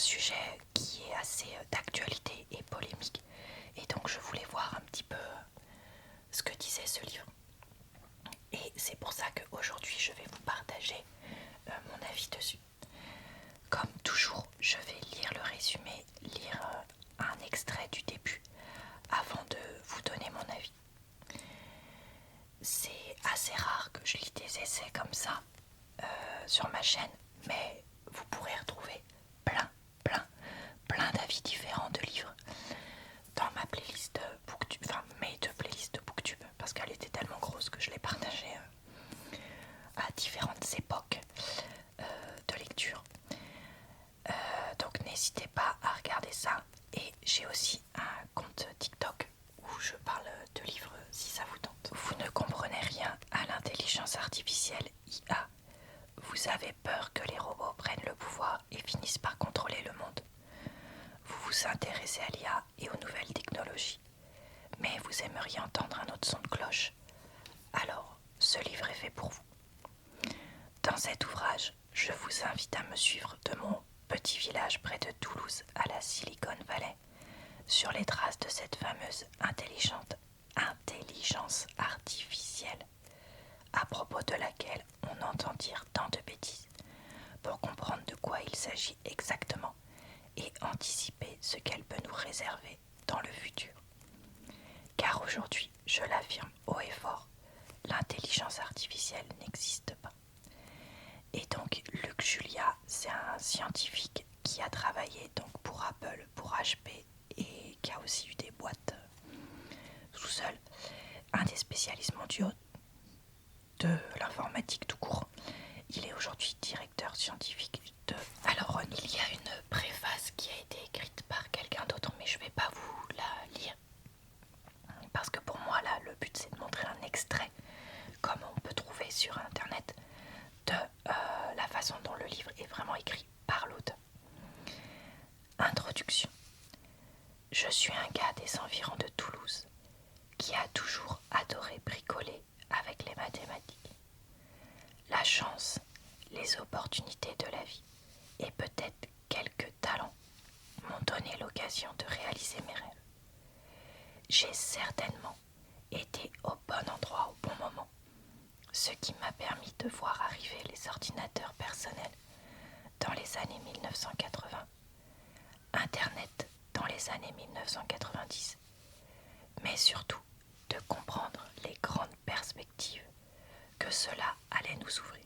sujet qui est assez d'actualité et polémique. Et donc je voulais voir un petit peu ce que disait ce livre. Et c'est pour ça qu'aujourd'hui je vais vous partager mon avis dessus. Comme toujours, je vais lire le résumé, lire un extrait du début avant de vous donner mon avis. C'est assez rare que je lis des essais comme ça sur ma chaîne, mais vous pourrez retrouver plein d'avis différents de livres dans ma playlist Booktube, enfin mes deux playlists de Booktube, parce qu'elle était tellement grosse que je l'ai partagée à différentes époques de lecture. Donc n'hésitez pas à regarder ça. Et j'ai aussi un compte TikTok où je parle de livres si ça vous tente. Vous ne comprenez rien à l'intelligence artificielle IA. Vous avez peur que les robots prennent le pouvoir et finissent par contrôler le monde. Vous vous intéressez à l'IA et aux nouvelles technologies, mais vous aimeriez entendre un autre son de cloche. Alors, ce livre est fait pour vous. Dans cet ouvrage, je vous invite à me suivre de mon petit village près de Toulouse à la Silicon Valley, sur les traces de cette fameuse intelligence artificielle, à propos de laquelle on entend dire tant de bêtises, pour comprendre de quoi il s'agit exactement et anticiper ce qu'elle peut nous réserver dans le futur. Car aujourd'hui, je l'affirme haut et fort, l'intelligence artificielle n'existe pas. Et donc Luc Julia, c'est un scientifique qui a travaillé donc pour Apple, pour HP et qui a aussi eu des boîtes tout seul, un des spécialistes mondiaux de l'informatique tout court. Il est aujourd'hui directeur scientifique de... Alors il y a une préface qui a été écrite par quelqu'un d'autre, mais je ne vais pas vous la lire. Parce que pour moi, là, le but c'est de montrer un extrait, comme on peut trouver sur internet, de la façon dont le livre est vraiment écrit par l'auteur. Introduction. Je suis un gars des environs de Toulouse qui a toujours adoré bricoler avec les mathématiques. La chance, les opportunités de la vie et peut-être quelques talents m'ont donné l'occasion de réaliser mes rêves. J'ai certainement été au bon endroit au bon moment, ce qui m'a permis de voir arriver les ordinateurs personnels dans les années 1980, Internet dans les années 1990, mais surtout de comprendre les grandes perspectives que cela allait nous ouvrir.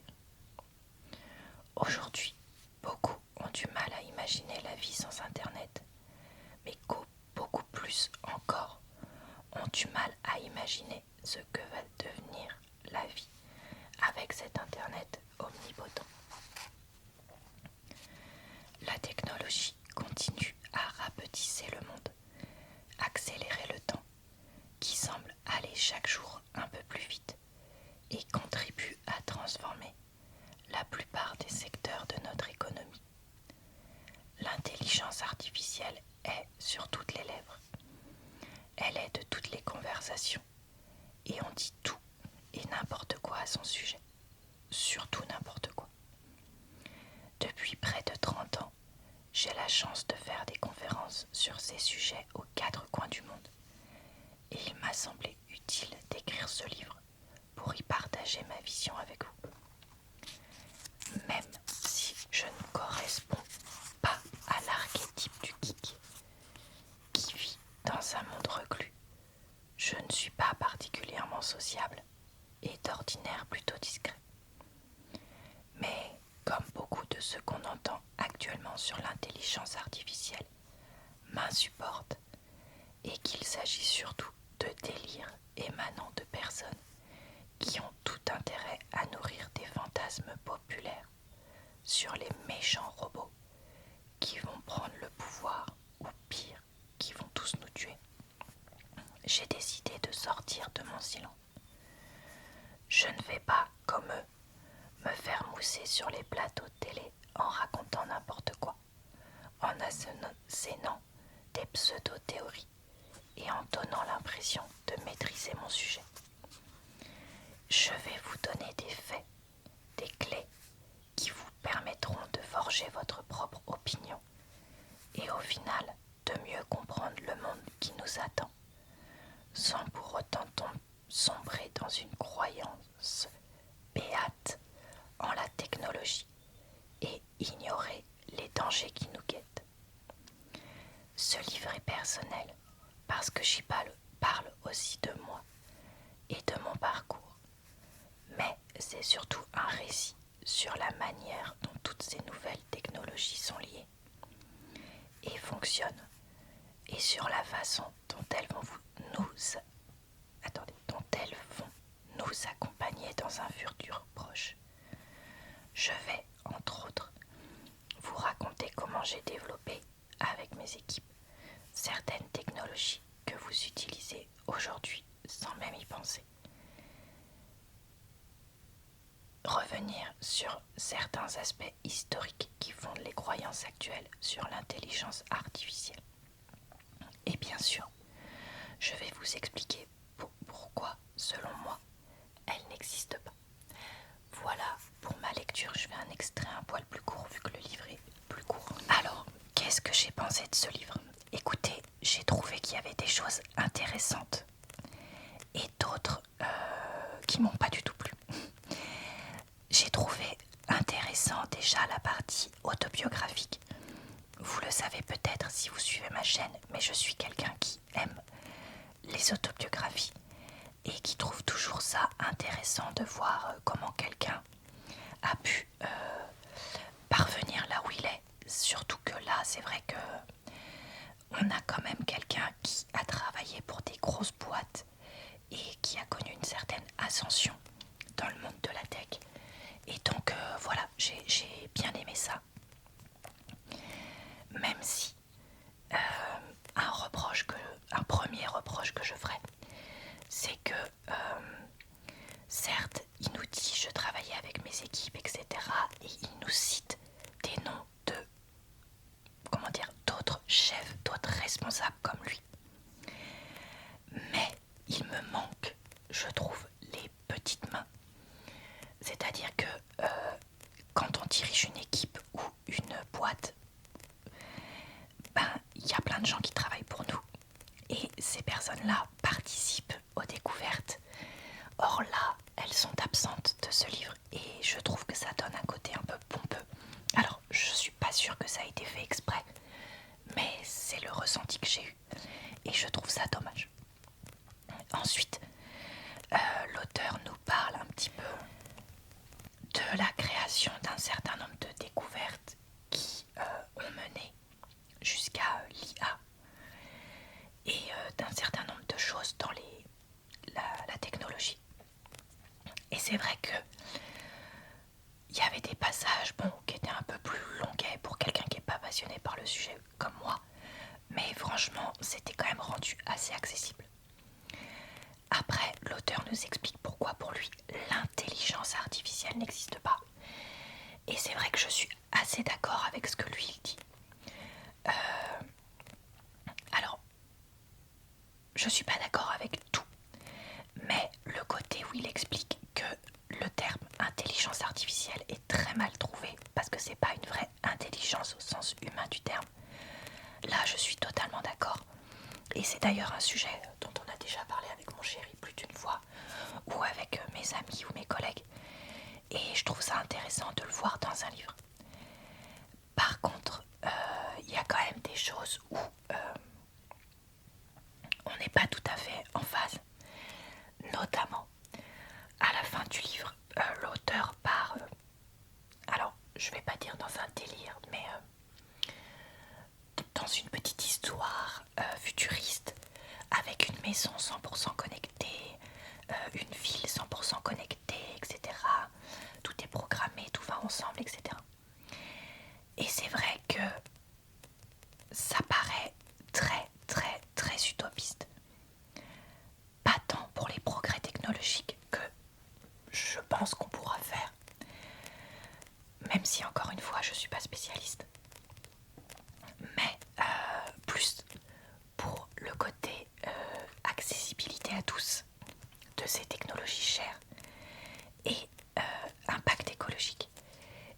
Aujourd'hui, beaucoup ont du mal à imaginer la vie sans Internet, mais beaucoup plus encore ont du mal à imaginer ce que va devenir la vie avec cet Internet omnipotent. La technologie continue à rapetisser le monde, accélérer le temps, qui semble aller chaque jour un peu plus vite et contribue à transformer la plupart des secteurs de notre économie. L'intelligence artificielle est sur toutes les lèvres. Elle est de toutes les conversations et on dit tout et n'importe quoi à son sujet. Surtout n'importe quoi. Depuis près de 30 ans, j'ai la chance de faire des conférences sur ces sujets aux 4 coins du monde. Et il m'a semblé utile d'écrire ce livre pour y partager ma vision avec vous. Même si je ne corresponds pas à l'archétype du geek qui vit dans un monde reclus, je ne suis pas particulièrement sociable et d'ordinaire plutôt discret. Mais comme beaucoup de ce qu'on entend actuellement sur l'intelligence artificielle m'insupportent et qu'il s'agit surtout de délires émanant de personnes qui ont tout intérêt à nourrir des fantasmes populaires sur les méchants robots qui vont prendre le pouvoir ou pire, qui vont tous nous tuer. J'ai décidé de sortir de mon silence. Je ne vais pas, comme eux, me faire mousser sur les plateaux de télé en racontant n'importe quoi, en assénant des pseudo-théories et en donnant l'impression de maîtriser mon sujet. Je vais vous donner des faits, des clés qui vous permettront de forger votre propre opinion et au final de mieux comprendre le monde qui nous attend, sans pour autant sombrer dans une croyance béate en la technologie et ignorer les dangers qui nous guettent. Ce livre est personnel parce que j'y parle aussi de moi et de mon parcours, mais c'est surtout un récit sur la manière dont toutes ces nouvelles technologies sont liées et fonctionnent, et sur la façon dont elles vont nous accompagner dans un futur proche. Je vais, entre autres, vous raconter comment j'ai développé avec mes équipes certaines technologies que vous utilisez aujourd'hui sans même y penser. Revenir sur certains aspects historiques qui fondent les croyances actuelles sur l'intelligence artificielle. Et bien sûr, je vais vous expliquer pourquoi, selon moi, elle n'existe pas. Voilà, pour ma lecture, je fais un extrait un poil plus court vu que le livre est plus court. Alors, qu'est-ce que j'ai pensé de ce livre ? Écoutez, j'ai trouvé qu'il y avait des choses intéressantes et d'autres qui m'ont pas du tout plu. J'ai trouvé intéressant déjà la partie autobiographique. Vous le savez peut-être si vous suivez ma chaîne, mais je suis quelqu'un qui aime les autobiographies et qui trouve toujours ça intéressant de voir comment quelqu'un a pu parvenir là où il est. Surtout que là, c'est vrai que on a quand même quelqu'un qui a travaillé pour des grosses boîtes et qui a connu une certaine ascension dans le monde de la tech. Et donc voilà, j'ai bien aimé ça. Même si un premier reproche que je ferais, c'est que certes, il nous dit je travaillais avec mes équipes, etc. Et il nous cite des noms d'autres chefs, d'autres responsables comme lui. Mais il me manque, je trouve, les petites mains. C'est-à-dire que quand on dirige une équipe ou une boîte, il y a plein de gens qui travaillent pour nous. Et ces personnes-là participent aux découvertes. Or là, elles sont absentes de ce livre et je trouve que ça donne un côté un peu pompeux. Alors, je suis pas sûre que ça a été fait exprès, mais c'est le ressenti que j'ai eu et je trouve ça dommage. Ensuite, l'auteur nous parle un petit peu de la création d'un certain nombre de découvertes qui ont mené jusqu'à l'IA et d'un certain nombre de choses dans la technologie. Et c'est vrai que il y avait des passages qui étaient un peu plus longuets pour quelqu'un qui n'est pas passionné par le sujet comme moi, mais franchement c'était quand même rendu assez accessible. Après, l'auteur nous explique pourquoi pour lui l'intelligence artificielle n'existe pas. Et c'est vrai que je suis assez d'accord avec ce que lui il dit. Alors, je suis pas d'accord avec tout, mais le côté où il explique que le terme intelligence artificielle est très mal trouvé parce que c'est pas une vraie intelligence au sens humain du terme. Là, je suis totalement d'accord. Et c'est d'ailleurs un sujet dont on a déjà parlé avec mon chéri plus d'une fois, ou avec mes amis ou mes collègues. Et je trouve ça intéressant de le voir dans un livre. Par contre, il y a quand même des choses où on n'est pas tout à fait en phase. Notamment, à la fin du livre, l'auteur part, alors je vais pas dire dans un délire, mais dans une petite histoire futuriste, avec une maison 100% connectée, une ville 100% connectée, etc. Tout est programmé, tout va ensemble, etc. Et c'est vrai que ça paraît très, très, très utopiste. Pas tant pour les progrès technologiques que je pense qu'on pourra faire, même si encore une fois je suis pas spécialiste, mais plus pour le côté accessibilité à tous de ces technologies chères et impact écologique.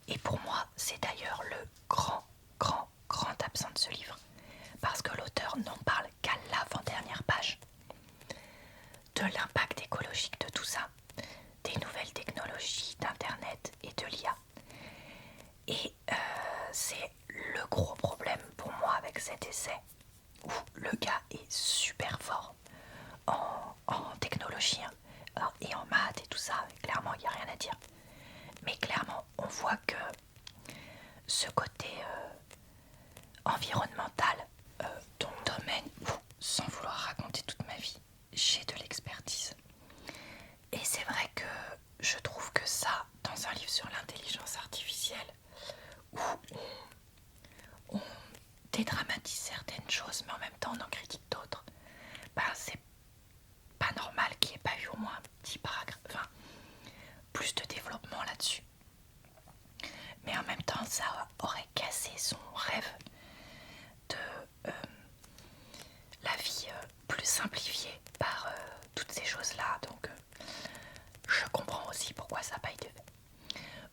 Et pour moi, c'est d'ailleurs le grand absent de ce livre. Et c'est le gros problème pour moi avec cet essai, où le gars est super fort en technologie, hein, et en maths et tout ça. Clairement, il n'y a rien à dire. Mais clairement, on voit que ce côté environnemental, ton domaine, où, sans vouloir raconter toute ma vie, j'ai de l'expertise. Et c'est vrai que je trouve que ça, dans un livre sur l'intelligence artificielle, où on dédramatise certaines choses, mais en même temps on en critique d'autres, ben c'est pas normal qu'il n'y ait pas eu au moins un petit paragraphe, enfin, plus de développement là-dessus. Mais en même temps, ça aurait cassé son rêve de la vie plus simplifiée par toutes ces choses-là. Donc, je comprends aussi pourquoi ça n'a pas été fait.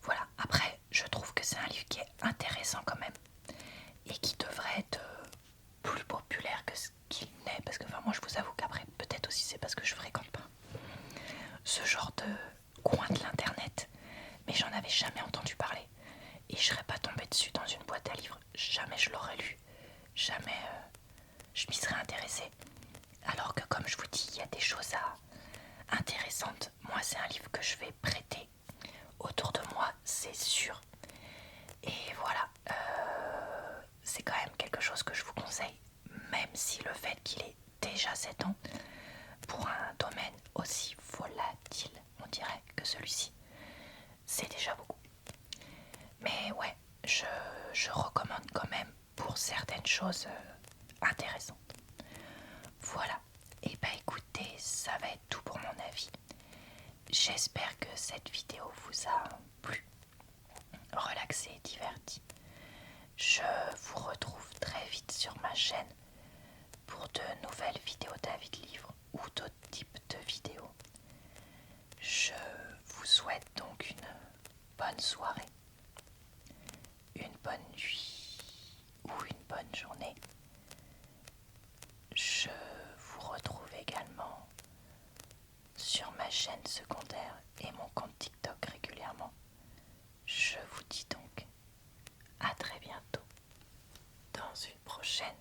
Voilà, après, je trouve que c'est un livre qui est intéressant quand même et qui devrait être plus populaire que ce qu'il n'est. Parce que moi, je vous avoue qu'après, peut-être aussi c'est parce que je fréquente pas ce genre de coin de l'internet, mais j'en avais jamais entendu parler et je serais pas tombée dessus dans une boîte à livres. Jamais je l'aurais lu, jamais je m'y serais intéressée. Alors que, comme je vous dis, il y a des choses intéressantes. Moi, c'est un livre que je vais prêter autour de moi, c'est sûr. Et voilà, c'est quand même quelque chose que je vous conseille, même si le fait qu'il ait déjà 7 ans, pour un domaine aussi volatile, on dirait, que celui-ci, c'est déjà beaucoup. Mais ouais, je recommande quand même pour certaines choses intéressantes. Voilà, et bah écoutez, ça va être tout pour mon avis. J'espère que cette vidéo vous a plu, relaxé et diverti. Je vous retrouve très vite sur ma chaîne pour de nouvelles vidéos d'avis de livres ou d'autres types de vidéos. Je vous souhaite donc une bonne soirée, une bonne nuit ou une bonne journée. Je vous retrouve également sur ma chaîne secondaire et mon compte TikTok régulièrement. Je vous dis donc à très bientôt dans une prochaine